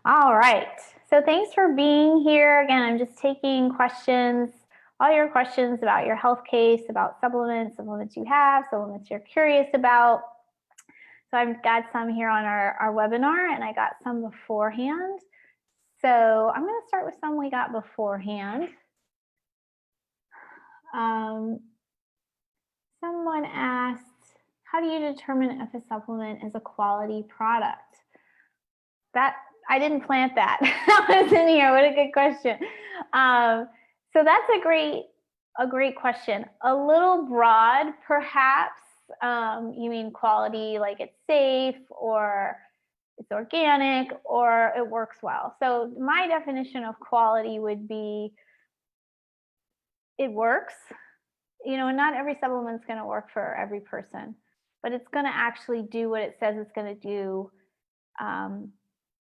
All right. So thanks for being here. Again, I'm just taking questions, all your questions about your health case, about supplements you have, supplements you're curious about. So I've got some here on our webinar, and I got some beforehand. So I'm going to start with some we got beforehand. Someone asked, how do you determine if a supplement is a quality product? That I didn't plant that. That was in here. What a good question. So that's a great question. A little broad, perhaps. You mean quality, like it's safe, or it's organic, or it works well. So my definition of quality would be it works. You know, not every supplement's going to work for every person, but it's going to actually do what it says it's going to do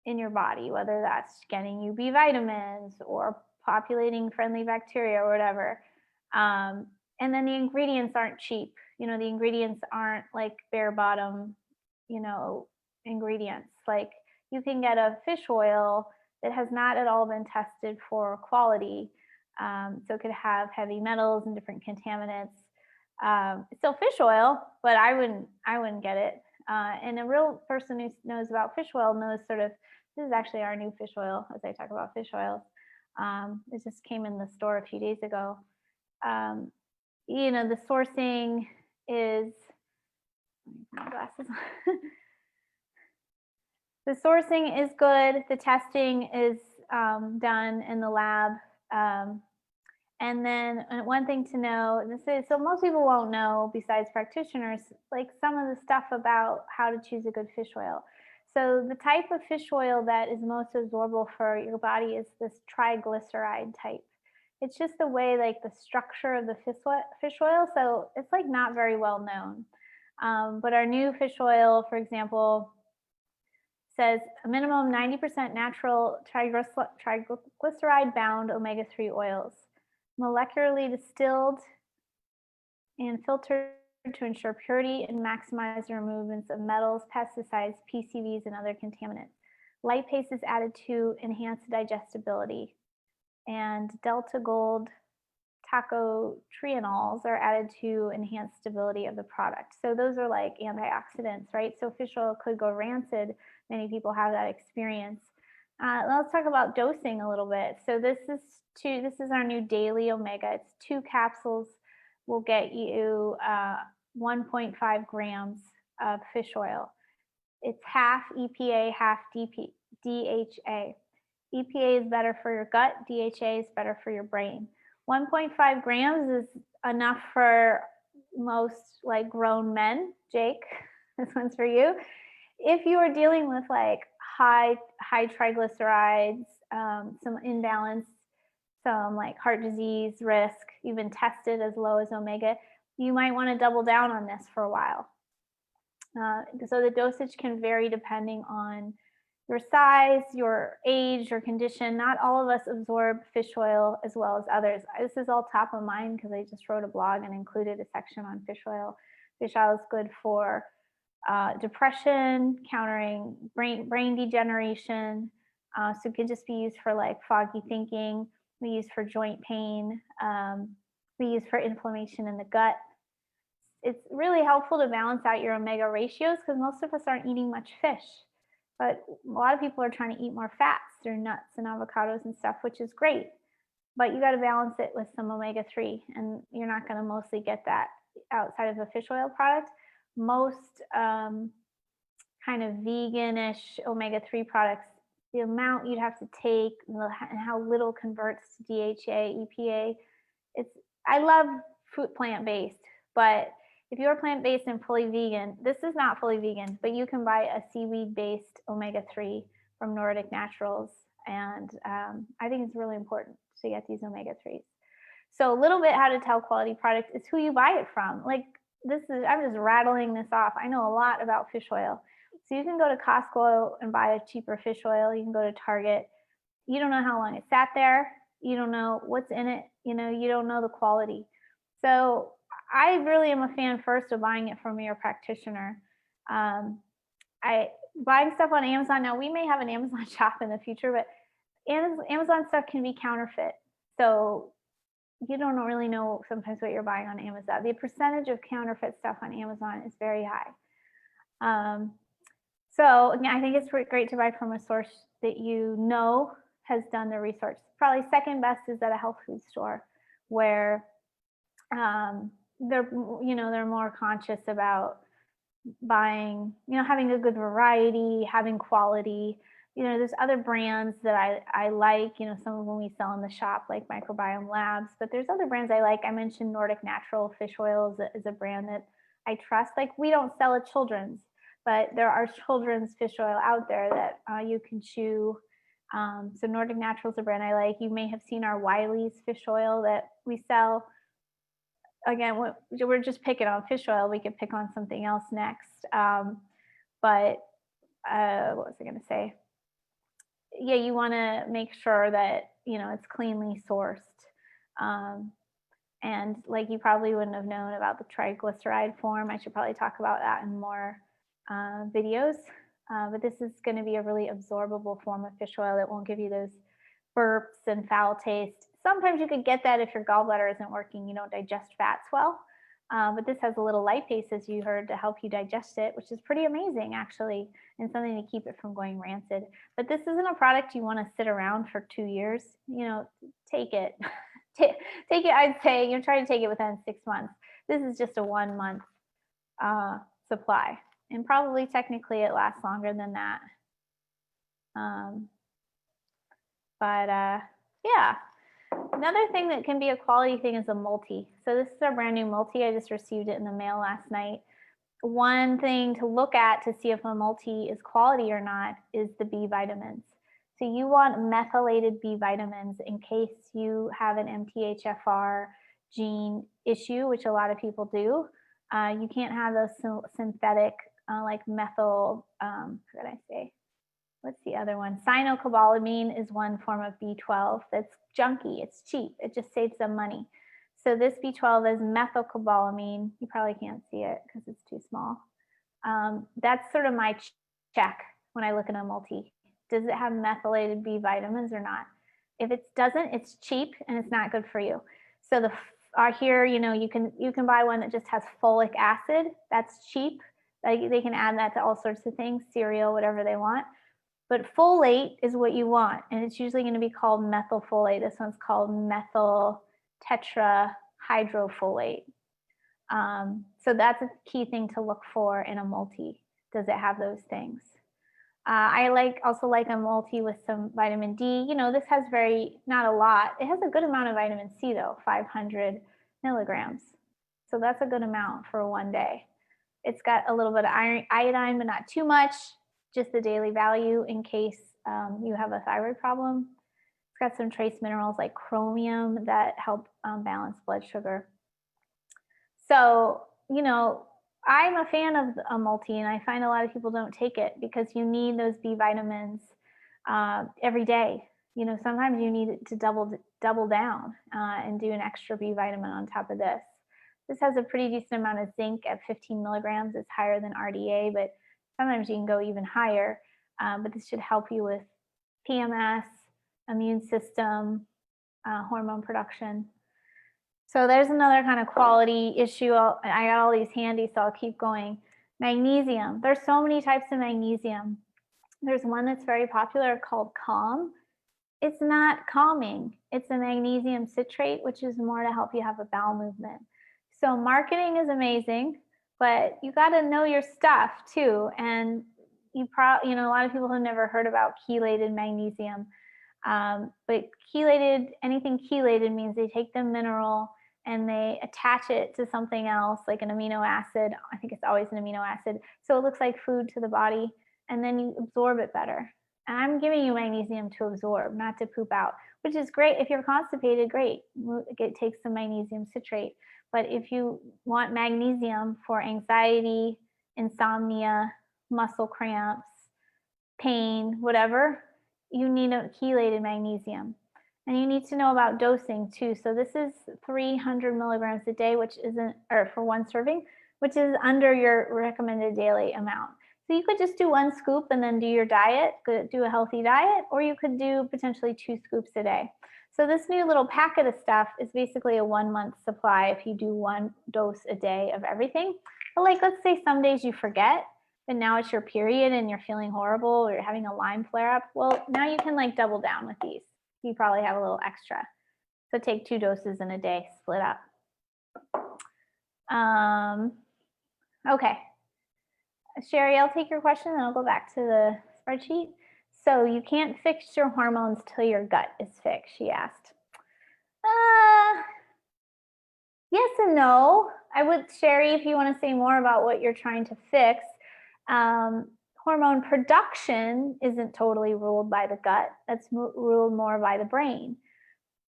in your body, whether that's getting you B vitamins or populating friendly bacteria or whatever. And then the ingredients aren't cheap. You know, the ingredients aren't like bare bottom, ingredients. Like you can get a fish oil that has not at all been tested for quality. So it could have heavy metals and different contaminants. It's still fish oil, but I wouldn't get it. And a real person who knows about fish oil knows sort of, this is actually our new fish oil as I talk about fish oils. It just came in the store a few days ago. The sourcing is, my glasses. The sourcing is good. The testing is done in the lab. And then one thing to know, so most people won't know besides practitioners, like some of the stuff about how to choose a good fish oil. So the type of fish oil that is most absorbable for your body is this triglyceride type. It's just the way, like the structure of the fish oil. So it's like not very well known. But our new fish oil, for example, says a minimum 90% natural triglyceride bound omega-3 oils, molecularly distilled and filtered to ensure purity and maximize the removals of metals, pesticides, PCBs, and other contaminants. Lipase is added to enhance digestibility, and delta gold tocotrienols are added to enhance stability of the product. So those are like antioxidants, right? So fish oil could go rancid. Many people have that experience. Let's talk about dosing a little bit. So this is our new daily omega. It's 2 capsules will get you 1.5 grams of fish oil. It's half EPA, half DHA. EPA is better for your gut, DHA is better for your brain. 1.5 grams is enough for most like grown men. Jake, this one's for you. If you are dealing with like high triglycerides, some imbalance, some like heart disease risk, you've been tested as low as omega, you might want to double down on this for a while. So the dosage can vary depending on your size, your age, your condition. Not all of us absorb fish oil as well as others. This is all top of mind because I just wrote a blog and included a section on fish oil. Fish oil is good for depression, countering brain degeneration. So it could just be used for like foggy thinking. We use for joint pain. We use for inflammation in the gut. It's really helpful to balance out your omega ratios because most of us aren't eating much fish. But a lot of people are trying to eat more fats through nuts and avocados and stuff, which is great. But you got to balance it with some omega-3, and you're not going to mostly get that outside of a fish oil product. Most kind of veganish omega-3 products, the amount you'd have to take and how little converts to DHA, EPA. I love plant-based, but if you're plant-based and fully vegan, this is not fully vegan, but you can buy a seaweed-based omega-3 from Nordic Naturals. And I think it's really important to get these omega-3s. So a little bit how to tell quality product is who you buy it from. Like I'm just rattling this off. I know a lot about fish oil. So you can go to Costco and buy a cheaper fish oil. You can go to Target. You don't know how long it sat there. You don't know what's in it. You don't know the quality. So I really am a fan first of buying it from your practitioner. buying stuff on Amazon, now we may have an Amazon shop in the future, but Amazon stuff can be counterfeit. So you don't really know sometimes what you're buying on Amazon. The percentage of counterfeit stuff on Amazon is very high. So again, I think it's great to buy from a source that you know has done the research. Probably second best is at a health food store where they're more conscious about buying, having a good variety, having quality. There's other brands that I like, some of them we sell in the shop, like Microbiome Labs, but there's other brands I like. I mentioned Nordic Natural Fish Oil is a brand that I trust. Like, we don't sell a children's, but there are children's fish oil out there that you can chew. So Nordic Natural is a brand I like. You may have seen our Wiley's fish oil that we sell. Again, we're just picking on fish oil. We could pick on something else next. But what was I going to say? Yeah, you want to make sure that, it's cleanly sourced. And like, you probably wouldn't have known about the triglyceride form. I should probably talk about that in more videos. But this is going to be a really absorbable form of fish oil that won't give you those burps and foul taste. Sometimes you could get that if your gallbladder isn't working, you don't digest fats well. But this has a little lipase, as you heard, to help you digest it, which is pretty amazing, actually, and something to keep it from going rancid. But this isn't a product you want to sit around for 2 years. Take it. Take it, I'd say, try to take it within 6 months. This is just a 1 month supply. And probably technically it lasts longer than that. Yeah. Another thing that can be a quality thing is a multi. So this is our brand new multi. I just received it in the mail last night. One thing to look at to see if a multi is quality or not is the B vitamins. So you want methylated B vitamins in case you have an MTHFR gene issue, which a lot of people do. You can't have those synthetic like methyl, what did I say? What's the other one? Cyanocobalamin is one form of B12 that's junky. It's cheap. It just saves them money. So this B12 is methylcobalamin. You probably can't see it because it's too small. That's sort of my check when I look at a multi. Does it have methylated B vitamins or not? If it doesn't, it's cheap and it's not good for you. So here, you can buy one that just has folic acid. That's cheap. They can add that to all sorts of things, cereal, whatever they want. But folate is what you want, and it's usually going to be called methylfolate. This one's called methyl tetrahydrofolate. So that's a key thing to look for in a multi. Does it have those things? I also like a multi with some vitamin D. This has not a lot. It has a good amount of vitamin C though, 500 milligrams. So that's a good amount for 1 day. It's got a little bit of iodine, but not too much, just the daily value in case you have a thyroid problem. It's got some trace minerals like chromium that help balance blood sugar. So, I'm a fan of a multi, and I find a lot of people don't take it because you need those B vitamins every day. Sometimes you need it to double down and do an extra B vitamin on top of this. This has a pretty decent amount of zinc at 15 milligrams. It's higher than RDA, but sometimes you can go even higher. But this should help you with PMS, immune system, hormone production. So there's another kind of quality issue. I got all these handy, so I'll keep going. Magnesium. There's so many types of magnesium. There's one that's very popular called Calm. It's not calming. It's a magnesium citrate, which is more to help you have a bowel movement. So marketing is amazing, but you got to know your stuff too. And a lot of people have never heard about chelated magnesium. But anything chelated means they take the mineral and they attach it to something else, like an amino acid. I think it's always an amino acid. So it looks like food to the body, and then you absorb it better. And I'm giving you magnesium to absorb, not to poop out, which is great. If you're constipated, great. Take some magnesium citrate. But if you want magnesium for anxiety, insomnia, muscle cramps, pain, whatever, you need a chelated magnesium. And you need to know about dosing too. So this is 300 milligrams a day, for one serving, which is under your recommended daily amount. So you could just do 1 scoop and then do your diet, do a healthy diet, or you could do potentially 2 scoops a day. So this new little packet of stuff is basically a 1-month supply if you do 1 dose a day of everything. But like, let's say some days you forget, and now it's your period and you're feeling horrible or you're having a Lyme flare up. Well, now you can like double down with these. You probably have a little extra. So take 2 doses in a day, split up. Okay. Sherry, I'll take your question and I'll go back to the spreadsheet. So you can't fix your hormones till your gut is fixed, she asked. Yes and no. I would, Sherry, if you want to say more about what you're trying to fix, hormone production isn't totally ruled by the gut. That's ruled more by the brain.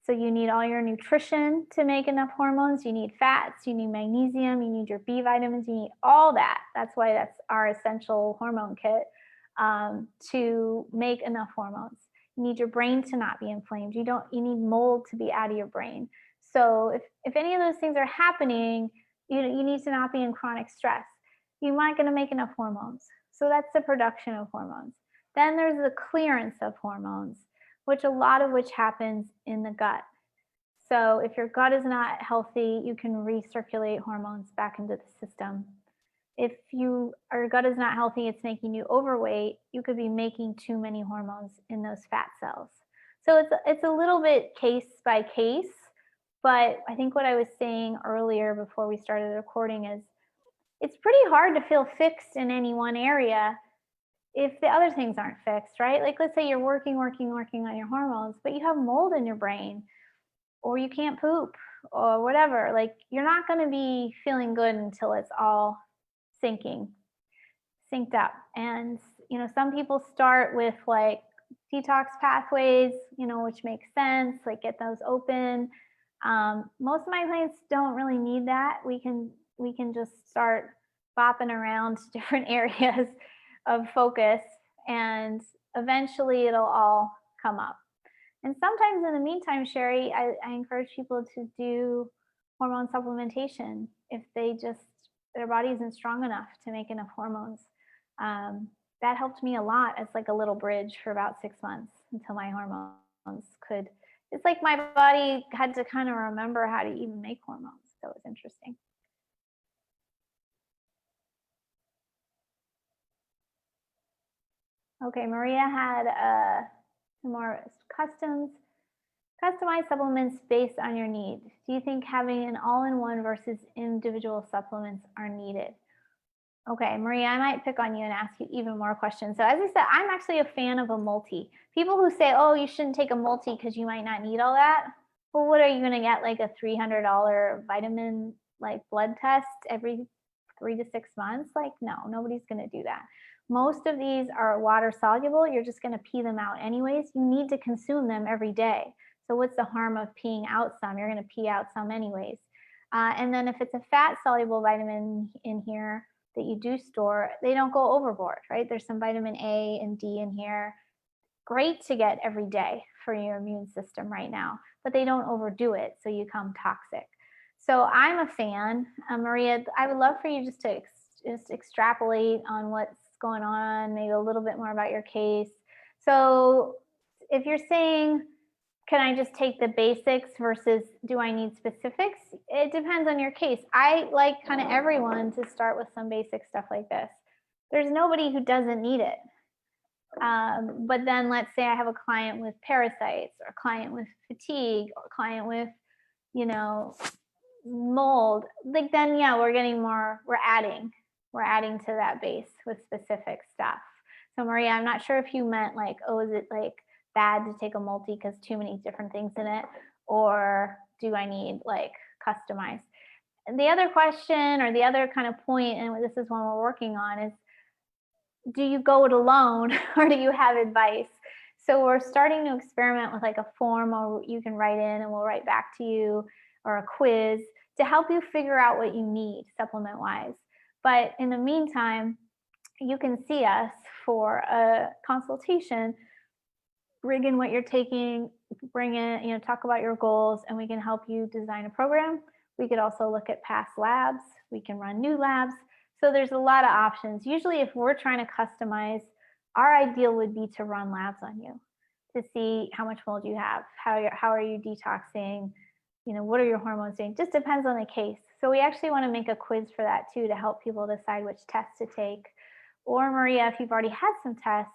So you need all your nutrition to make enough hormones. You need fats, you need magnesium, you need your B vitamins, you need all that. That's why that's our essential hormone kit to make enough hormones. You need your brain to not be inflamed. You need mold to be out of your brain. So if any of those things are happening, you need to not be in chronic stress. You're not going to make enough hormones. So that's the production of hormones. Then there's the clearance of hormones, which a lot of which happens in the gut. So if your gut is not healthy, you can recirculate hormones back into the system. If your gut is not healthy, it's making you overweight, you could be making too many hormones in those fat cells. So it's a little bit case by case, but I think what I was saying earlier before we started recording is it's pretty hard to feel fixed in any one area if the other things aren't fixed, right? Like let's say you're working on your hormones, but you have mold in your brain, or you can't poop, or whatever. Like you're not going to be feeling good until it's all synced up. And some people start with like detox pathways, which makes sense, like get those open. Most of my clients don't really need that. We can just start bopping around different areas of focus, and eventually it'll all come up. And sometimes in the meantime, Sherry, I encourage people to do hormone supplementation if their body isn't strong enough to make enough hormones. That helped me a lot as like a little bridge for about 6 months until my hormones could. It's like my body had to kind of remember how to even make hormones. So it was interesting. Okay, Maria had some more customized supplements based on your need. Do you think having an all-in-one versus individual supplements are needed? Okay, Maria, I might pick on you and ask you even more questions. So as I said, I'm actually a fan of a multi. People who say, oh, you shouldn't take a multi because you might not need all that. Well, what are you going to get, like a $300 vitamin like blood test every 3 to 6 months? Like, no, nobody's going to do that. Most of these are water soluble. You're just going to pee them out anyways. You need to consume them every day. So what's the harm of peeing out some? You're going to pee out some anyways. And then if it's a fat soluble vitamin in here that you do store, they don't go overboard, right? There's some vitamin A and D in here. Great to get every day for your immune system right now, but they don't overdo it, so you become toxic. So I'm a fan. Maria, I would love for you just to extrapolate on what's going on, maybe a little bit more about your case. So if you're saying, can I just take the basics versus do I need specifics? It depends on your case. I like kind of everyone to start with some basic stuff like this. There's nobody who doesn't need it. But then let's say I have a client with parasites, or a client with fatigue, or a client with, mold. Like then, yeah, we're adding to that base with specific stuff. So Maria, I'm not sure if you meant like, oh, is it like bad to take a multi because too many different things in it, or do I need like customized? And the other question, or the other kind of point, and this is one we're working on, is do you go it alone or do you have advice? So we're starting to experiment with like a form where you can write in and we'll write back to you, or a quiz to help you figure out what you need supplement wise. But in the meantime, you can see us for a consultation, bring in what you're taking, bring in, talk about your goals, and we can help you design a program. We could also look at past labs. We can run new labs. So there's a lot of options. Usually if we're trying to customize, our ideal would be to run labs on you to see how much mold you have, how are you detoxing, you know, what are your hormones doing? Just depends on the case. So we actually want to make a quiz for that too, to help people decide which tests to take. Or Maria, if you've already had some tests,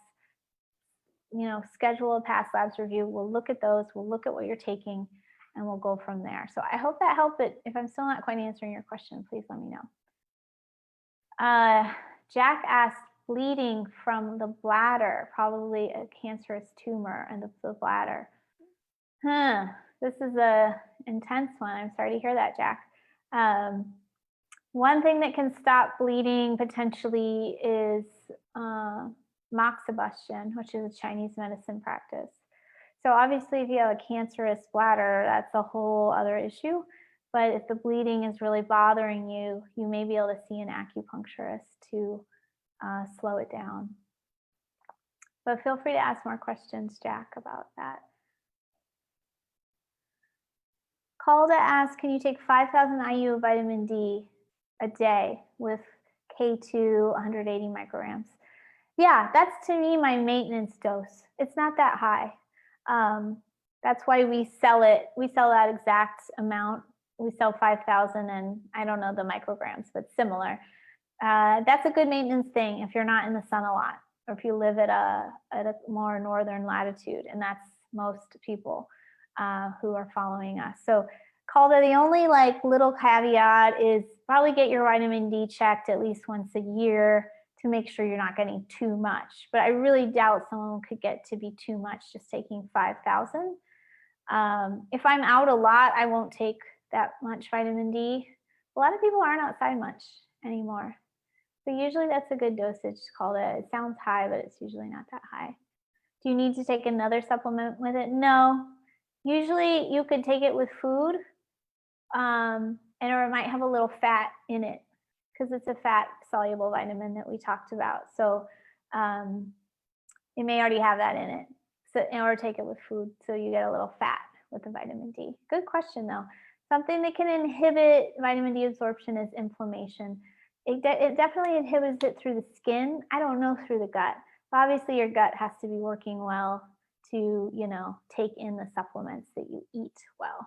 you know, schedule a past labs review. We'll look at those, we'll look at what you're taking, and we'll go from there. So I hope that helped, but if I'm still not quite answering your question, please let me know. Jack asked, bleeding from the bladder, probably a cancerous tumor in the bladder. This is a intense one. I'm sorry to hear that, Jack. One thing that can stop bleeding potentially is moxibustion, which is a Chinese medicine practice. So obviously if you have a cancerous bladder, that's a whole other issue. But if the bleeding is really bothering you, you may be able to see an acupuncturist to slow it down. But feel free to ask more questions, Jack, about that. Calda asks, can you take 5,000 IU of vitamin D a day with K2 180 micrograms? Yeah, that's to me my maintenance dose. It's not that high. That's why we sell it. We sell that exact amount. We sell 5,000 and I don't know the micrograms, but similar. That's a good maintenance thing if you're not in the sun a lot, or if you live at a more northern latitude, and that's most people who are following us. So Calda, the only like little caveat is probably get your vitamin D checked at least once a year to make sure you're not getting too much. But I really doubt someone could get to be too much just taking 5,000. If I'm out a lot, I won't take that much vitamin D. A lot of people aren't outside much anymore. So usually that's a good dosage, Calda. It sounds high, but it's usually not that high. Do you need to take another supplement with it? No. Usually you could take it with food, and or it might have a little fat in it because it's a fat soluble vitamin that we talked about. So it may already have that in it. So, or take it with food so you get a little fat with the vitamin D. Good question though. Something that can inhibit vitamin D absorption is inflammation. It definitely inhibits it through the skin. I don't know through the gut. But obviously your gut has to be working well to, you know, take in the supplements that you eat well.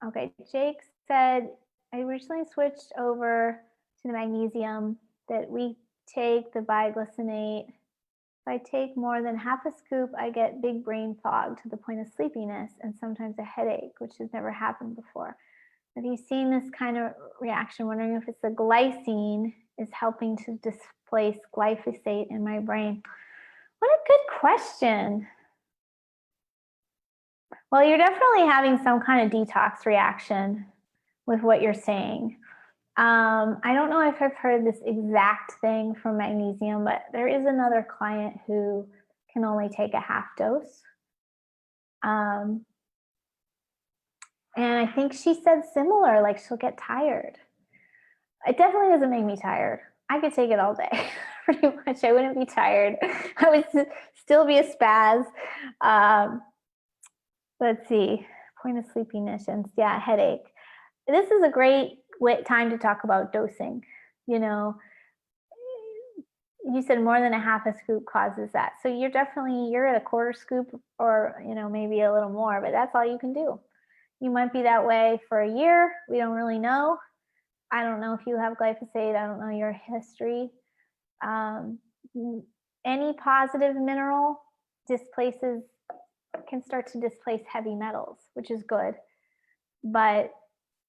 Okay, Jake said, I recently switched over to the magnesium that we take, the biglycinate. If I take more than half a scoop, I get big brain fog to the point of sleepiness and sometimes a headache, which has never happened before. Have you seen this kind of reaction? Wondering if it's the glycine is helping to displace glyphosate in my brain. What a good question. Well, you're definitely having some kind of detox reaction with what you're saying. I don't know if I've heard this exact thing from magnesium, but there is another client who can only take a half dose. And I think she said similar, like she'll get tired. It definitely doesn't make me tired. I could take it all day, pretty much. I wouldn't be tired. I would still be a spaz. Let's see, point of sleepiness, yeah, headache. This is a great time to talk about dosing. You know, you said more than a half a scoop causes that. So you're at a quarter scoop or, you know, maybe a little more, but that's all you can do. You might be that way for a year. We don't really know. I don't know if you have glyphosate. I don't know your history. Any positive mineral can start to displace heavy metals, which is good. But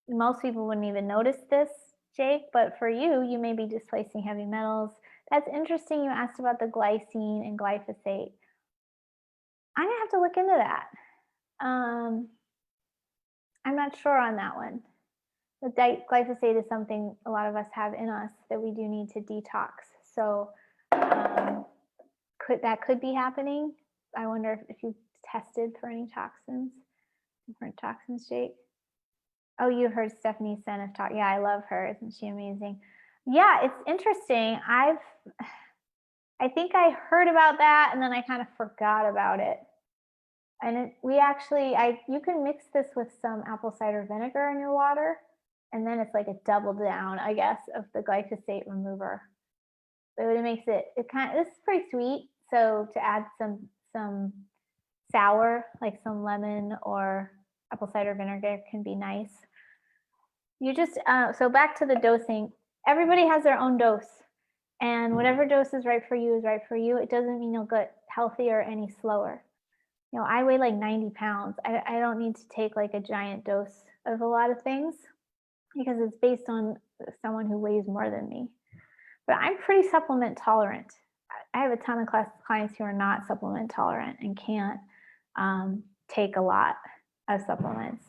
most people wouldn't even notice this, Jake, but for you, you may be displacing heavy metals. That's interesting. You asked about the glycine and glyphosate. I'm gonna have to look into that. I'm not sure on that one. The glyphosate is something a lot of us have in us that we do need to detox. So that could be happening. I wonder if you tested for any toxins, different toxins, Jake. Oh, you heard Stephanie Seneff talk. Yeah, I love her. Isn't she amazing? Yeah, it's interesting. I think I heard about that and then I kind of forgot about it. And you can mix this with some apple cider vinegar in your water And then it's like a double down, I guess, of the glyphosate remover. So it makes it this is pretty sweet. So to add some sour, like some lemon or apple cider vinegar can be nice. You just, so back to the dosing, everybody has their own dose. And whatever dose is right for you is right for you. It doesn't mean you'll get healthier any slower. You know, I weigh like 90 pounds. I don't need to take like a giant dose of a lot of things because it's based on someone who weighs more than me. But I'm pretty supplement tolerant. I have a ton of clients who are not supplement tolerant and can't take a lot of supplements.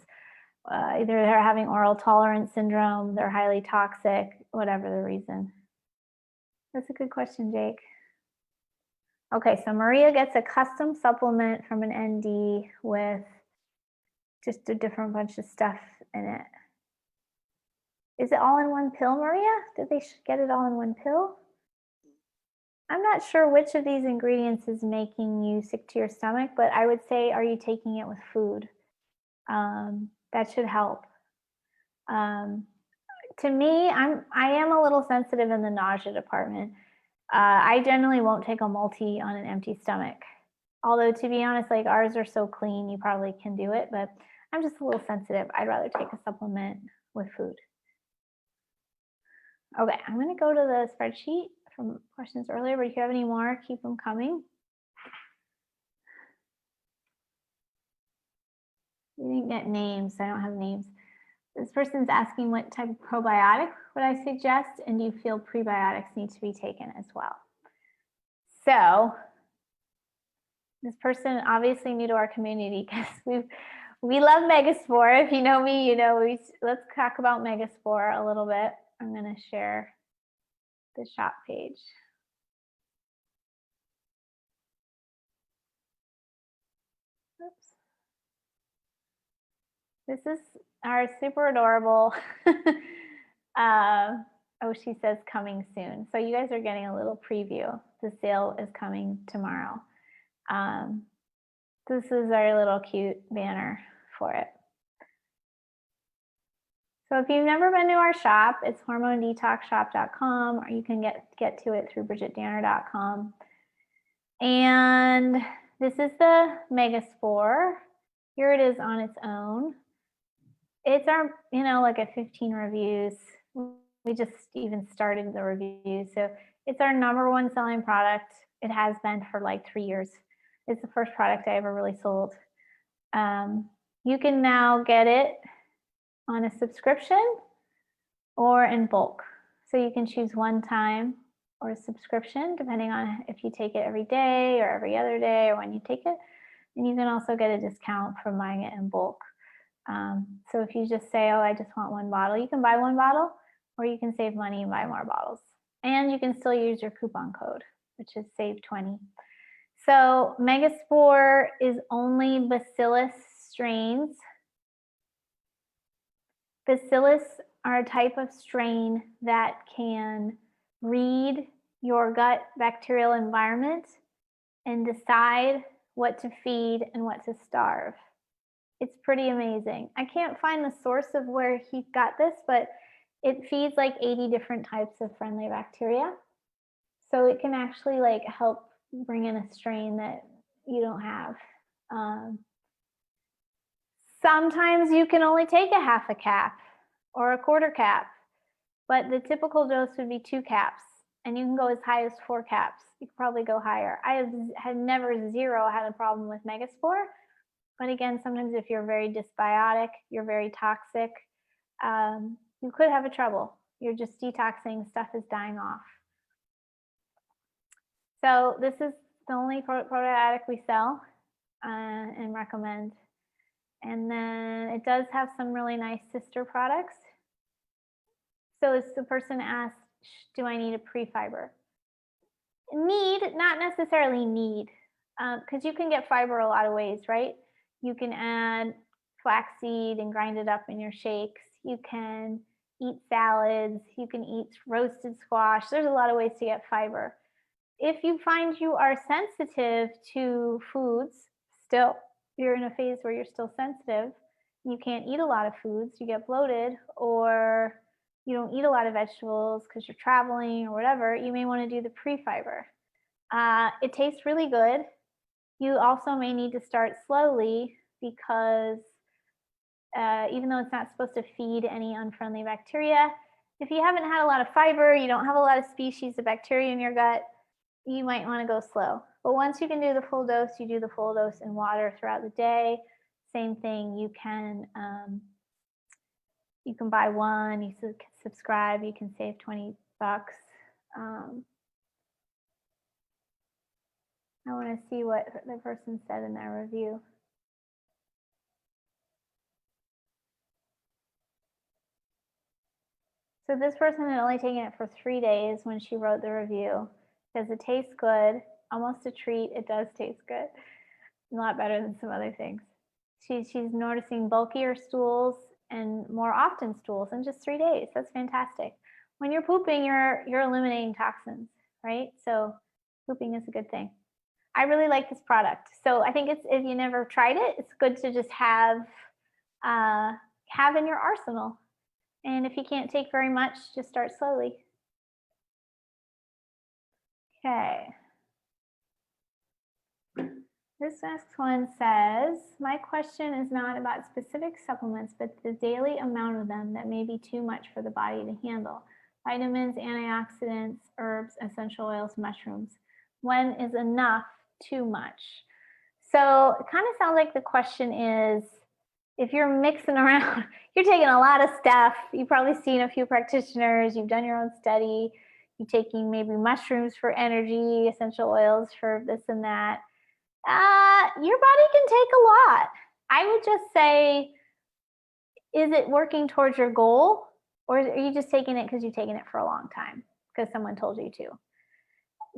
Either they're having oral tolerance syndrome, they're highly toxic, whatever the reason. That's a good question, Jake. Okay, so Maria gets a custom supplement from an ND with just a different bunch of stuff in it. Is it all in one pill, Maria? Did they get it all in one pill? I'm not sure which of these ingredients is making you sick to your stomach, but I would say, are you taking it with food? That should help. To me, I am a little sensitive in the nausea department. I generally won't take a multi on an empty stomach. Although to be honest, like ours are so clean, you probably can do it, but I'm just a little sensitive. I'd rather take a supplement with food. Okay, I'm gonna go to the spreadsheet from questions earlier, but if you have any more, keep them coming. We didn't get names, so I don't have names. This person's asking what type of probiotic would I suggest, and do you feel prebiotics need to be taken as well? So this person obviously new to our community because we love Megaspore. If you know me, you know let's talk about Megaspore a little bit. I'm going to share the shop page. Oops. This is our super adorable, oh, she says coming soon. So you guys are getting a little preview. The sale is coming tomorrow. This is our little cute banner for it. So if you've never been to our shop, it's hormonedetoxshop.com, or you can get to it through bridgitdanner.com. And this is the Megaspore. Here it is on its own. It's our, like a 15 reviews. We just even started the reviews. So it's our #1 selling product. It has been for like 3 years. It's the first product I ever really sold. You can now get it on a subscription or in bulk. So you can choose one time or a subscription, depending on if you take it every day or every other day or when you take it. And you can also get a discount from buying it in bulk. So if you just say, oh, I just want one bottle, you can buy one bottle, or you can save money and buy more bottles. And you can still use your coupon code, which is SAVE20. So Megaspore is only bacillus strains. Bacillus are a type of strain that can read your gut bacterial environment and decide what to feed and what to starve. It's pretty amazing. I can't find the source of where he got this, but it feeds like 80 different types of friendly bacteria. So it can actually like help bring in a strain that you don't have. Sometimes you can only take a half a cap or a quarter cap, but the typical dose would be 2 caps, and you can go as high as 4 caps. You could probably go higher. I had never had a problem with Megaspore, but again, sometimes if you're very dysbiotic, you're very toxic, you could have a trouble. You're just detoxing, stuff is dying off. So this is the only probiotic we sell and recommend. And then it does have some really nice sister products. So as the person asked, do I need a pre-fiber? Need, not necessarily need, because you can get fiber a lot of ways, right? You can add flaxseed and grind it up in your shakes. You can eat salads. You can eat roasted squash. There's a lot of ways to get fiber. If you find you are sensitive to foods, still, you're in a phase where you're still sensitive, you can't eat a lot of foods, you get bloated, or you don't eat a lot of vegetables because you're traveling or whatever, you may want to do the pre-fiber. It tastes really good. You also may need to start slowly because even though it's not supposed to feed any unfriendly bacteria, if you haven't had a lot of fiber, you don't have a lot of species of bacteria in your gut, you might want to go slow. But once you can do the full dose, you do the full dose in water throughout the day. Same thing, you can buy one, you can subscribe, you can save $20. I want to see what the person said in their review. So this person had only taken it for 3 days when she wrote the review. Says it tastes good, almost a treat. It does taste good, a lot better than some other things. She's noticing bulkier stools and more often stools in just 3 days. That's fantastic. When you're pooping, you're eliminating toxins, right? So pooping is a good thing. I really like this product. So I think if you never tried it, it's good to just have in your arsenal. And if you can't take very much, just start slowly. Okay. This next one says, my question is not about specific supplements, but the daily amount of them that may be too much for the body to handle. Vitamins, antioxidants, herbs, essential oils, mushrooms. When is enough too much? So it kind of sounds like the question is, if you're mixing around, you're taking a lot of stuff, you've probably seen a few practitioners, you've done your own study, you're taking maybe mushrooms for energy, essential oils for this and that. Your body can take a lot. I would just say, is it working towards your goal, or are you just taking it because you've taken it for a long time because someone told you to?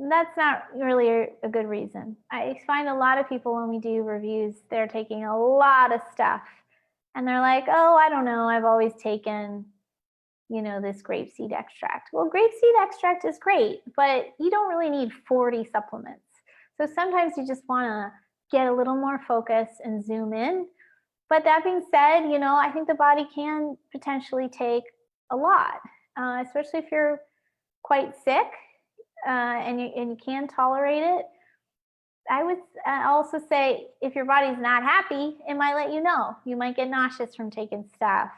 That's not really a good reason. I find a lot of people when we do reviews, they're taking a lot of stuff and they're like, oh, I don't know, I've always taken, this grapeseed extract. Well, grapeseed extract is great, but you don't really need 40 supplements. So sometimes you just want to get a little more focus and zoom in. But that being said, I think the body can potentially take a lot, especially if you're quite sick and you can tolerate it. I would also say if your body's not happy, it might let you know. You might get nauseous from taking stuff,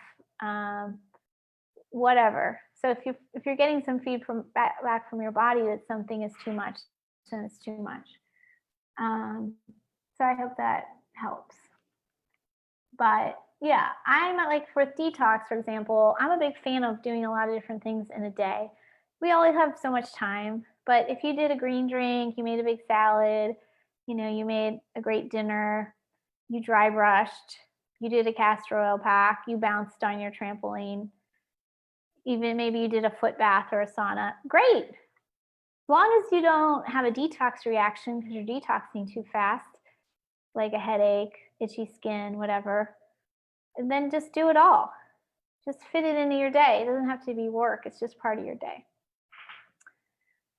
whatever. So if you're getting some feed back from your body that something is too much, then it's too much. So I hope that helps. But yeah, I'm like for detox, for example, I'm a big fan of doing a lot of different things in a day. We always have so much time, but if you did a green drink, you made a big salad, you made a great dinner, you dry brushed, you did a castor oil pack, you bounced on your trampoline, even maybe you did a foot bath or a sauna, great. As long as you don't have a detox reaction because you're detoxing too fast, like a headache, itchy skin, whatever, and then just do it all. Just fit it into your day. It doesn't have to be work. It's just part of your day.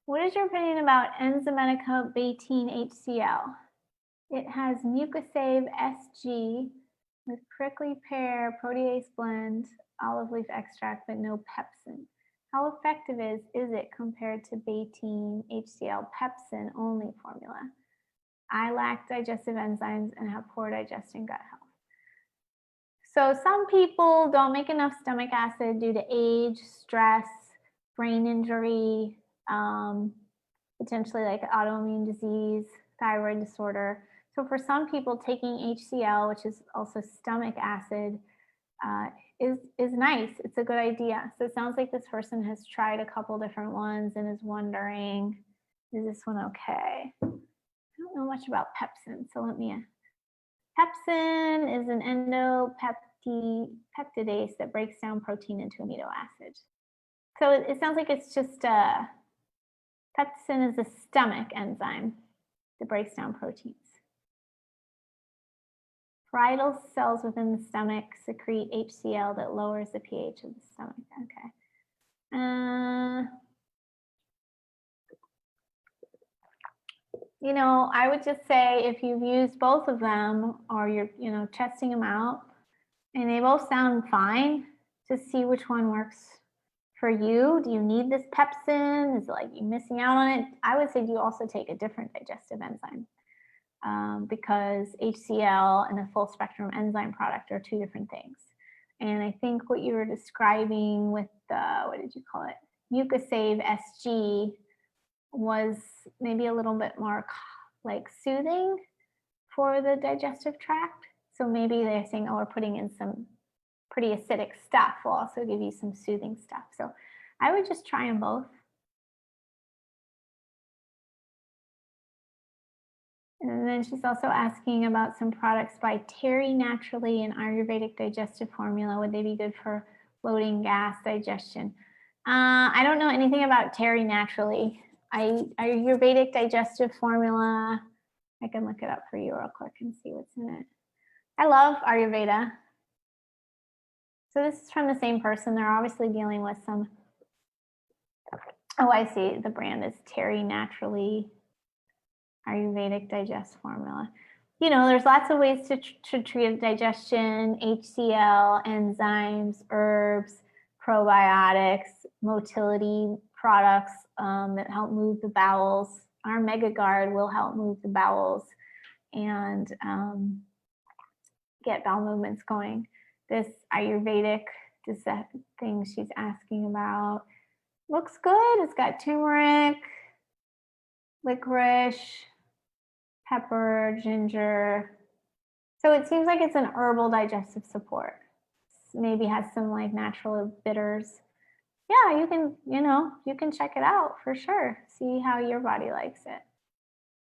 What is your opinion about Enzymatic Betaine HCL? It has Mucosave SG with prickly pear, protease blend, olive leaf extract, but no pepsin. How effective is it compared to Betaine HCL pepsin only formula? I lack digestive enzymes and have poor digestion gut health. So some people don't make enough stomach acid due to age, stress, brain injury, potentially like autoimmune disease, thyroid disorder. So for some people, taking HCL, which is also stomach acid, is nice. It's a good idea. So it sounds like this person has tried a couple different ones and is wondering, is this one okay? I don't know much about pepsin, so let me. Pepsin is an endopeptidase that breaks down protein into amino acids. So it sounds like it's just pepsin is a stomach enzyme that breaks down proteins. Parietal cells within the stomach secrete HCL that lowers the pH of the stomach. Okay. I would just say if you've used both of them or you're, testing them out And they both sound fine. Just see which one works for you. Do you need this pepsin? Is it like you missing out on it? I would say do you also take a different digestive enzyme? Because HCL and a full spectrum enzyme product are two different things. And I think what you were describing with the, what did you call it? Mucosave SG was maybe a little bit more like soothing for the digestive tract. So maybe they're saying, oh, we're putting in some pretty acidic stuff. We'll also give you some soothing stuff. So I would just try them both. And then she's also asking about some products by Terry Naturally and Ayurvedic digestive formula. Would they be good for bloating, gas, digestion? I don't know anything about Terry Naturally. Ayurvedic digestive formula, I can look it up for you real quick and see what's in it. I love Ayurveda. So this is from the same person. They're obviously dealing with some, oh, I see. The brand is Terry Naturally Ayurvedic digest formula. You know, there's lots of ways to treat digestion, HCL, enzymes, herbs, probiotics, motility products that help move the bowels. Our MegaGuard will help move the bowels and get bowel movements going. This Ayurvedic thing she's asking about looks good. It's got turmeric, licorice, pepper, ginger. So it seems like it's an herbal digestive support. Maybe has some like natural bitters. Yeah, you can, you can check it out for sure. See how your body likes it.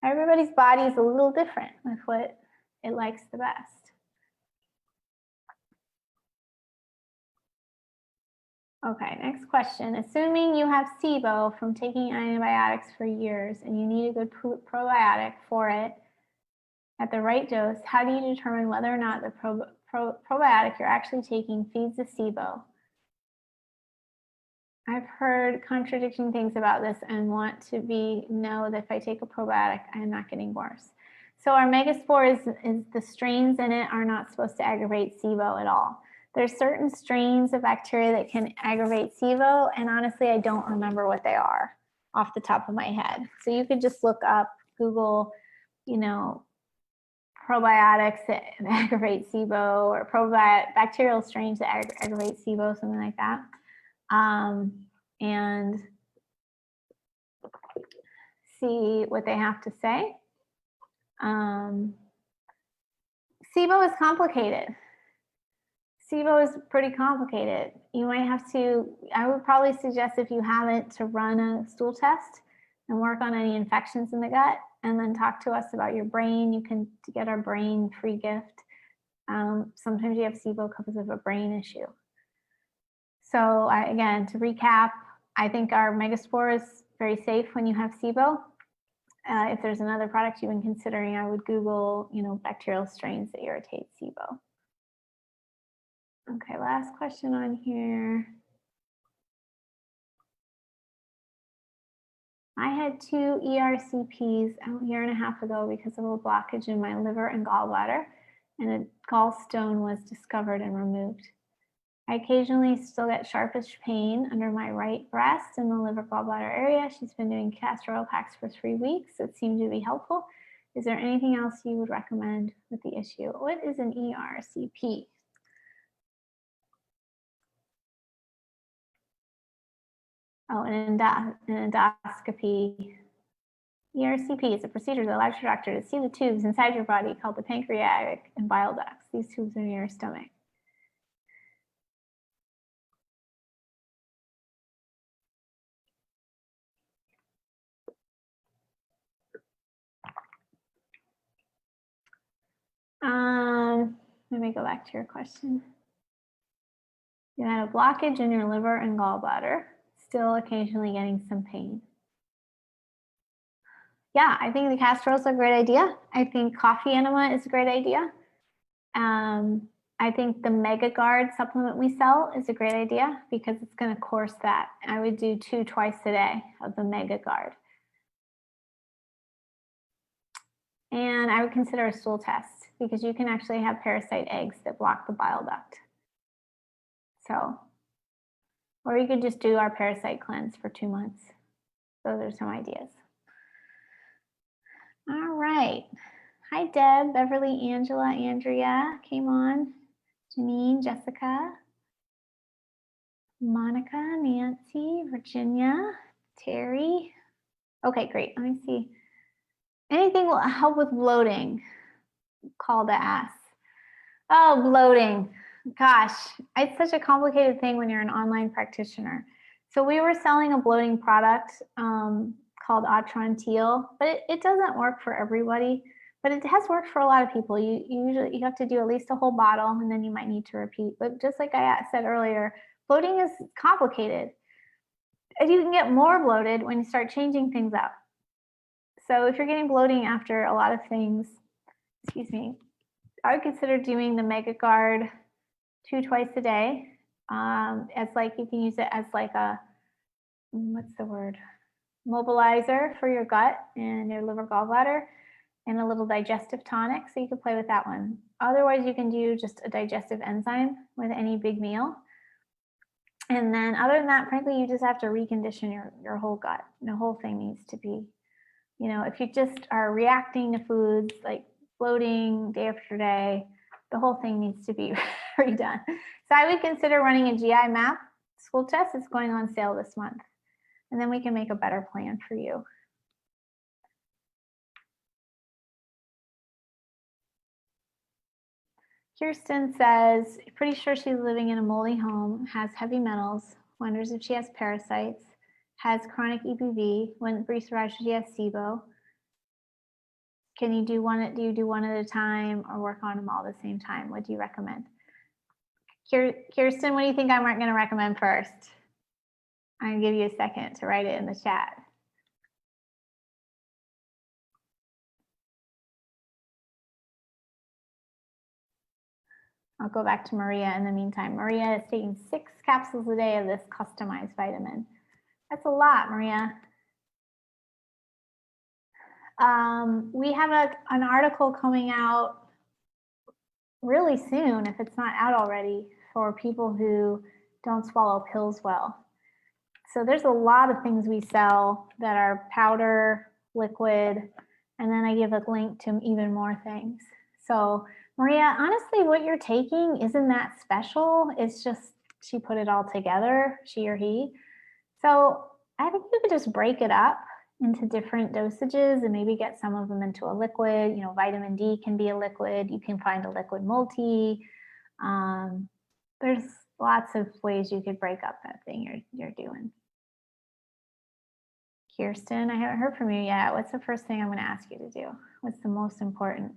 Everybody's body is a little different with what it likes the best. Okay, next question. Assuming you have SIBO from taking antibiotics for years and you need a good probiotic for it at the right dose, how do you determine whether or not the probiotic you're actually taking feeds the SIBO? I've heard contradicting things about this and want to know that if I take a probiotic, I'm not getting worse. So our megaspore is the strains in it are not supposed to aggravate SIBO at all. There's certain strains of bacteria that can aggravate SIBO, and honestly, I don't remember what they are off the top of my head. So you could just look up, Google, probiotics that aggravate SIBO or bacterial strains that aggravate SIBO, something like that. And see what they have to say. SIBO is complicated. SIBO is pretty complicated. You might have to, I would probably suggest if you haven't, to run a stool test and work on any infections in the gut, and then talk to us about your brain. You can get our brain free gift. Sometimes you have SIBO because of a brain issue. So again, to recap, I think our megaspore is very safe when you have SIBO. If there's another product you've been considering, I would Google, bacterial strains that irritate SIBO. Okay, last question on here. I had 2 ERCPs a year and a half ago because of a blockage in my liver and gallbladder, and a gallstone was discovered and removed. I occasionally still get sharpish pain under my right breast in the liver gallbladder area. She's been doing castor oil packs for 3 weeks. It seemed to be helpful. Is there anything else you would recommend with the issue? What is an ERCP? Oh, an endoscopy. ERCP is a procedure that allows your doctor to see the tubes inside your body called the pancreatic and bile ducts. These tubes are in your stomach. Let me go back to your question. You had a blockage in your liver and gallbladder, still occasionally getting some pain. Yeah, I think the castor oil is a great idea. I think coffee enema is a great idea. I think the MegaGuard supplement we sell is a great idea because it's going to course that. I would do 2 twice a day of the MegaGuard. And I would consider a stool test. because you can actually have parasite eggs that block the bile duct. So, or you could just do our parasite cleanse for 2 months. Those are some ideas. All right. Hi, Deb, Beverly, Angela, Andrea came on. Janine, Jessica, Monica, Nancy, Virginia, Terry. Okay, great. Let me see. Anything will help with bloating? Call to ask. Oh, bloating. Gosh, it's such a complicated thing when you're an online practitioner. So we were selling a bloating product called Atron Teal, but it doesn't work for everybody, but it has worked for a lot of people. You have to do at least a whole bottle, and then you might need to repeat. But just like I said earlier, bloating is complicated. And you can get more bloated when you start changing things up. So if you're getting bloating after a lot of things, excuse me, I would consider doing the Mega Guard 2 twice a day. As like, you can use it as like a, what's the word? Mobilizer for your gut and your liver gallbladder, and a little digestive tonic. So you can play with that one. Otherwise, you can do just a digestive enzyme with any big meal. And then other than that, frankly, you just have to recondition your whole gut. The whole thing needs to be, you know, if you just are reacting to foods like bloating day after day, the whole thing needs to be redone. So I would consider running a GI map school test. It's going on sale this month. And then we can make a better plan for you. Kirsten says, pretty sure she's living in a moldy home, has heavy metals, wonders if she has parasites, has chronic EBV, wouldn't research she has SIBO. Can you do one at a time or work on them all at the same time? What do you recommend? Kirsten, what do you think I'm going to recommend first? I'm going to give you a second to write it in the chat. I'll go back to Maria in the meantime. Maria is taking 6 capsules a day of this customized vitamin. That's a lot, Maria. We have an article coming out really soon, if it's not out already, for people who don't swallow pills well. So there's a lot of things we sell that are powder, liquid, and then I give a link to even more things. So Maria, honestly, what you're taking isn't that special. It's just she put it all together, she or he. So I think you could just break it up into different dosages and maybe get some of them into a liquid. You know, vitamin D can be a liquid. You can find a liquid multi. There's lots of ways you could break up that thing you're doing. Kirsten, I haven't heard from you yet. What's the first thing I'm going to ask you to do? What's the most important?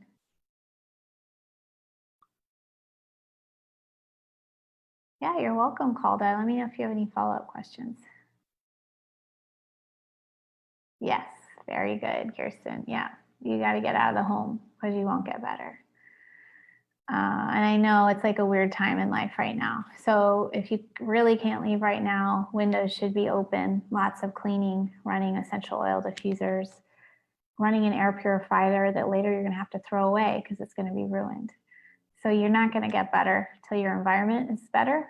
Yeah, you're welcome, Calda. Let me know if you have any follow-up questions. Yes, very good, Kirsten. Yeah, you got to get out of the home because you won't get better. And I know it's like a weird time in life right now. So if you really can't leave right now, windows should be open, lots of cleaning, running essential oil diffusers, running an air purifier that later you're going to have to throw away because it's going to be ruined. So you're not going to get better till your environment is better.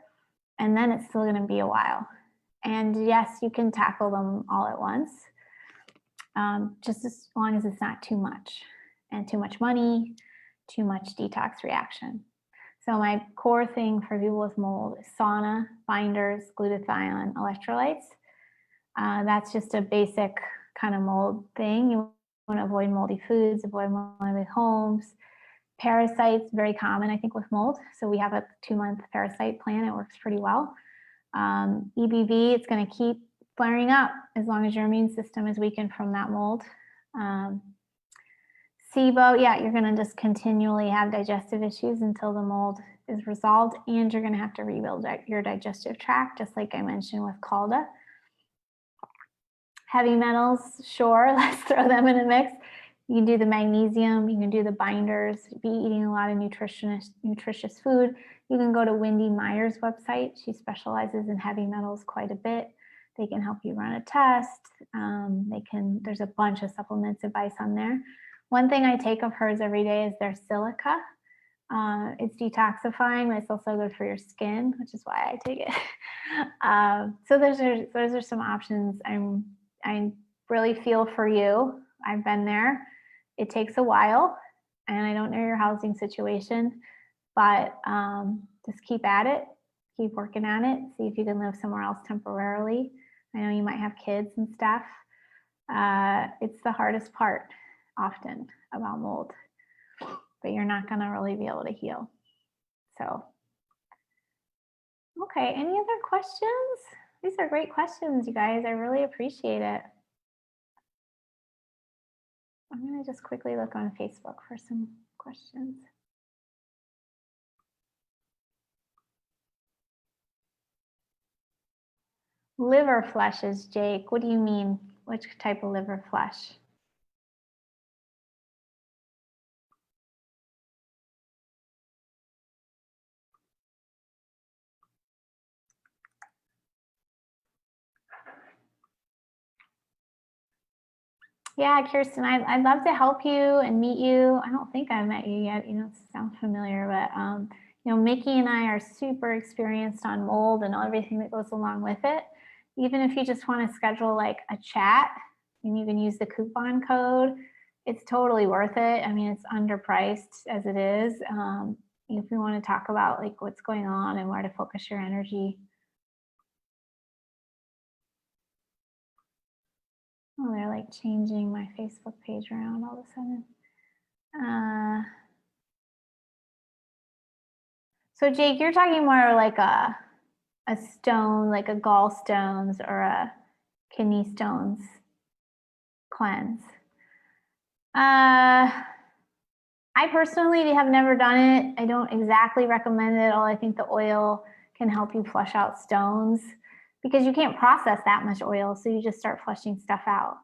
And then it's still going to be a while. And yes, you can tackle them all at once, just as long as it's not too much and too much money, too much detox reaction. So my core thing for people with mold is sauna, binders, glutathione, electrolytes. That's just a basic kind of mold thing. You want to avoid moldy foods, avoid moldy homes. Parasites, very common, I think, with mold. So we have a 2-month parasite plan. It works pretty well. EBV, it's going to keep flaring up as long as your immune system is weakened from that mold. SIBO, yeah, you're going to just continually have digestive issues until the mold is resolved, and you're going to have to rebuild your digestive tract, just like I mentioned with Calda. Heavy metals, sure, let's throw them in a mix. You can do the magnesium, you can do the binders, be eating a lot of nutritious food. You can go to Wendy Meyer's website. She specializes in heavy metals quite a bit. They can help you run a test. There's a bunch of supplements advice on there. One thing I take of hers every day is their silica. It's detoxifying, but it's also good for your skin, which is why I take it. So those are some options. I really feel for you. I've been there. It takes a while, and I don't know your housing situation, but just keep at it, keep working on it, see if you can live somewhere else temporarily. I know you might have kids and stuff. It's the hardest part often about mold, but you're not going to really be able to heal. So, okay, any other questions? These are great questions, you guys. I really appreciate it. I'm going to just quickly look on Facebook for some questions. Liver flushes, Jake. What do you mean? Which type of liver flush? Yeah, Kirsten, I'd love to help you and meet you. I don't think I've met you yet. You don't sound familiar, but you know, Mickey and I are super experienced on mold and everything that goes along with it. Even if you just want to schedule like a chat and you can use the coupon code, it's totally worth it. I mean, it's underpriced as it is. If we want to talk about like what's going on and where to focus your energy. Oh, they're like changing my Facebook page around all of a sudden. So Jake, you're talking more like a stone, like a gallstones or a kidney stones cleanse. I personally have never done it. I don't exactly recommend it. I think the oil can help you flush out stones because you can't process that much oil, so you just start flushing stuff out.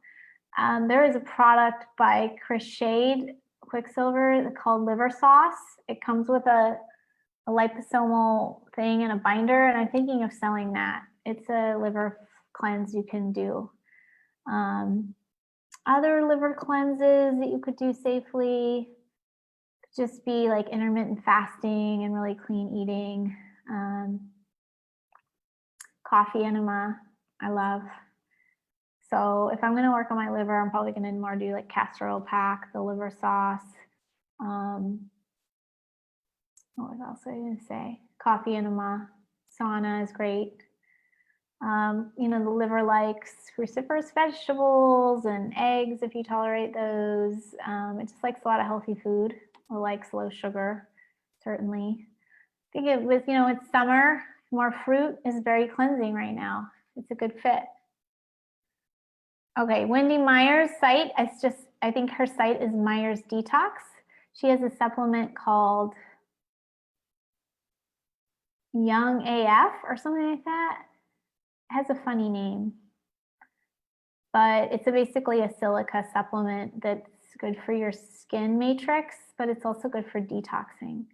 There is a product by Chris Shade, Quicksilver, called Liver Sauce. It comes with a liposomal thing and a binder, and I'm thinking of selling that. It's a liver cleanse you can do. Other liver cleanses that you could do safely could just be like intermittent fasting and really clean eating. Coffee enema, I love. So if I'm going to work on my liver, I'm probably going to more do like castor oil pack, the liver sauce. What else was I going to say? Coffee enema, sauna is great. You know, the liver likes cruciferous vegetables and eggs if you tolerate those. It just likes a lot of healthy food. It likes low sugar, certainly. I think with, you know, it's summer, more fruit is very cleansing right now. It's a good fit. Okay, Wendy Meyer's site, I think her site is Meyer's Detox. She has a supplement called Young AF or something like that. It has a funny name, but it's basically a silica supplement that's good for your skin matrix, but it's also good for detoxing.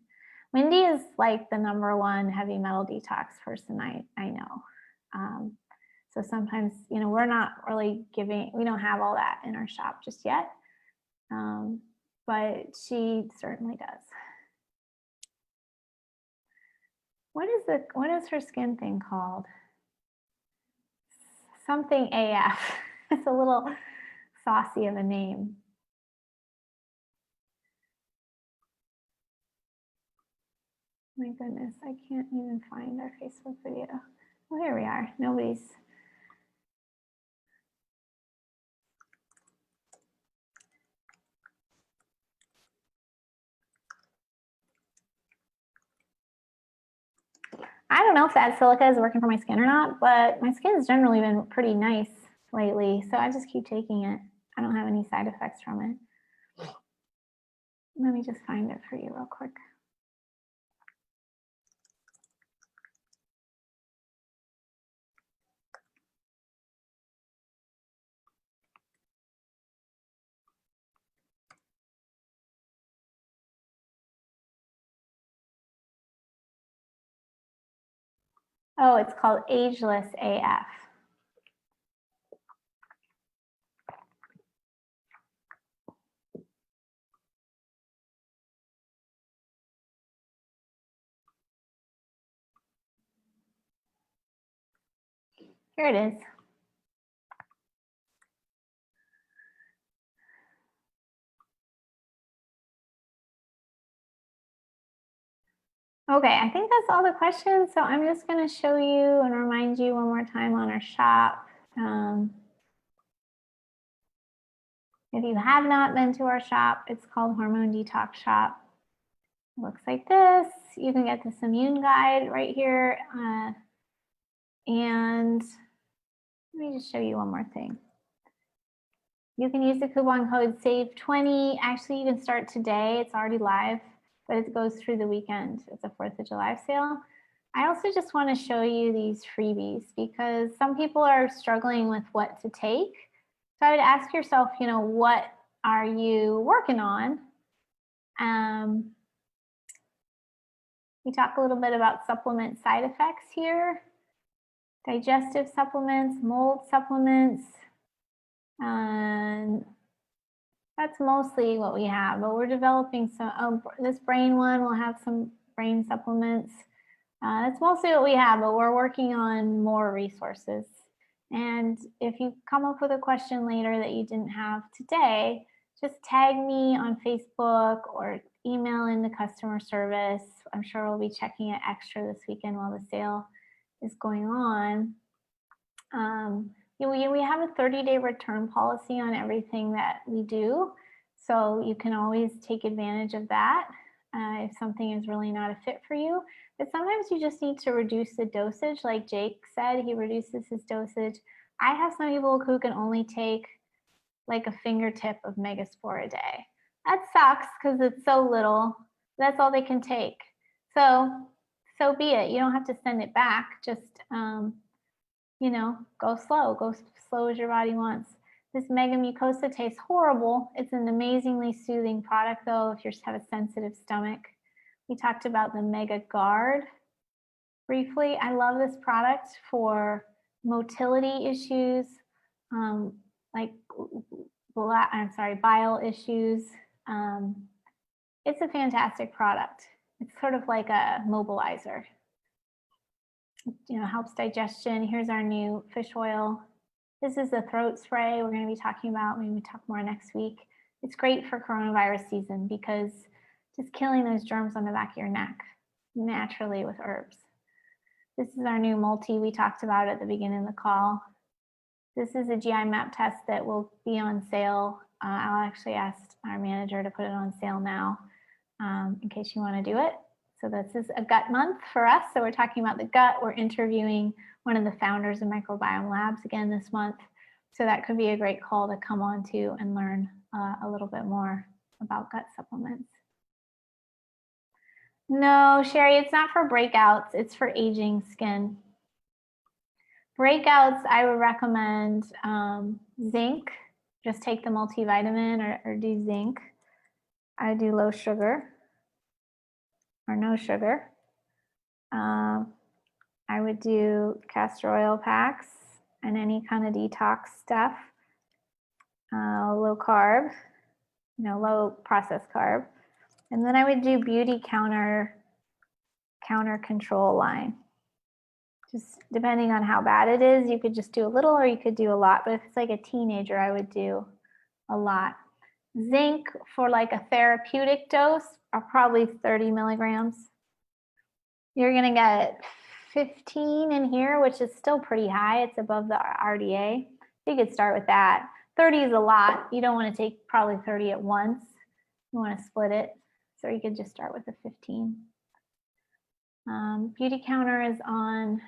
Wendy is like the #1 heavy metal detox person I know. So sometimes, you know, we're not really we don't have all that in our shop just yet, but she certainly does. What is her skin thing called? Something AF. It's a little saucy of a name. My goodness, I can't even find our Facebook video. Oh, here we are. Nobody's. I don't know if that silica is working for my skin or not, but my skin has generally been pretty nice lately, so I just keep taking it. I don't have any side effects from it. Let me just find it for you real quick. Oh, it's called Ageless AF. Here it is. Okay, I think that's all the questions. So I'm just going to show you and remind you one more time on our shop. If you have not been to our shop, it's called Hormone Detox Shop. It looks like this. You can get this immune guide right here. And let me just show you one more thing. You can use the coupon code SAVE20. Actually, you can start today. It's already live, but it goes through the weekend. It's a 4th of July sale. I also just want to show you these freebies because some people are struggling with what to take. So I would ask yourself, you know, what are you working on? We talk a little bit about supplement side effects here. Digestive supplements, mold supplements, and that's mostly what we have, but we're developing some, this brain one will have some brain supplements. That's mostly what we have, but we're working on more resources. And if you come up with a question later that you didn't have today, just tag me on Facebook or email in the customer service. I'm sure we'll be checking it extra this weekend while the sale is going on. We have a 30-day return policy on everything that we do. So you can always take advantage of that if something is really not a fit for you. But sometimes you just need to reduce the dosage. Like Jake said, he reduces his dosage. I have some people who can only take like a fingertip of Megaspore a day. That sucks because it's so little. That's all they can take. So be it. You don't have to send it back. Just, you know, go slow as your body wants. This Mega Mucosa tastes horrible. It's an amazingly soothing product though if you have a sensitive stomach. We talked about the Mega Guard briefly. I love this product for motility issues, like bile issues. It's a fantastic product. It's sort of like a mobilizer. You know, helps digestion. Here's our new fish oil. This is the throat spray we're going to be talking about. Maybe we talk more next week. It's great for coronavirus season because just killing those germs on the back of your neck naturally with herbs. This is our new multi we talked about at the beginning of the call. This is a GI map test that will be on sale. I'll actually ask our manager to put it on sale now in case you want to do it. So this is a gut month for us. So we're talking about the gut. We're interviewing one of the founders of Microbiome Labs again this month. So that could be a great call to come on to and learn a little bit more about gut supplements. No, Sherry, it's not for breakouts. It's for aging skin. Breakouts, I would recommend zinc. Just take the multivitamin or do zinc. I do low sugar or no sugar. I would do castor oil packs and any kind of detox stuff. Low carb, you know, low processed carb. And then I would do beauty counter control line. Just depending on how bad it is, you could just do a little or you could do a lot. But if it's like a teenager, I would do a lot. Zinc for like a therapeutic dose are probably 30 milligrams. You're going to get 15 in here, which is still pretty high. It's above the RDA. You could start with that. 30 is a lot. You don't want to take probably 30 at once. You want to split it. So you could just start with a 15. Beauty Counter is on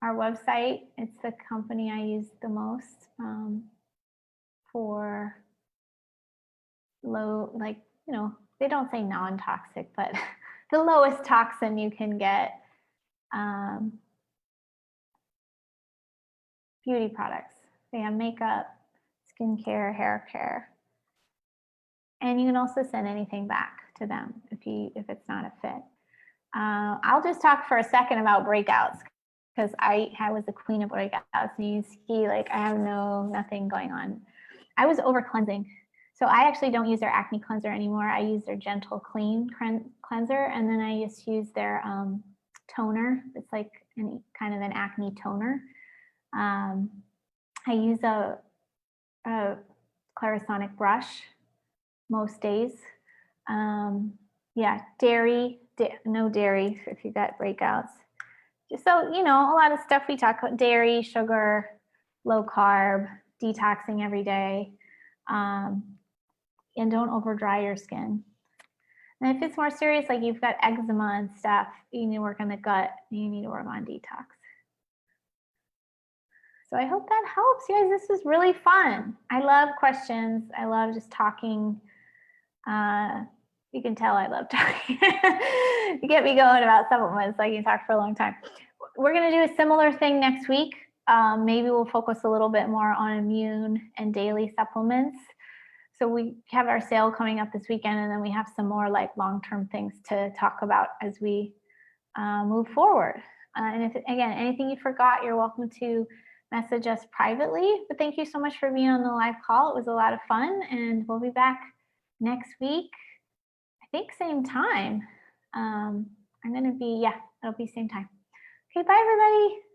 our website. It's the company I use the most for low, like, you know, they don't say non-toxic, but the lowest toxin you can get beauty products. They have makeup, skincare, hair care. And you can also send anything back to them if it's not a fit. I'll just talk for a second about breakouts because I was the queen of breakouts. And you see, like, I have nothing going on. I was over cleansing. So I actually don't use their acne cleanser anymore. I use their gentle clean cleanser. And then I just use their toner. It's like kind of an acne toner. I use a Clarisonic brush most days. Yeah, no dairy if you got breakouts. So, you know, a lot of stuff we talk about: dairy, sugar, low carb, detoxing every day, and don't over dry your skin. And if it's more serious, like you've got eczema and stuff, you need to work on the gut, you need to work on detox. So I hope that helps, you guys. This was really fun. I love questions. I love just talking. You can tell I love talking. You get me going about supplements. I can talk for a long time. We're going to do a similar thing next week. Maybe we'll focus a little bit more on immune and daily supplements. So we have our sale coming up this weekend, and then we have some more like long-term things to talk about as we move forward. And if, again, anything you forgot, you're welcome to message us privately. But thank you so much for being on the live call. It was a lot of fun, and we'll be back next week. I think same time. I'm going to be, yeah, it'll be same time. Okay, bye everybody.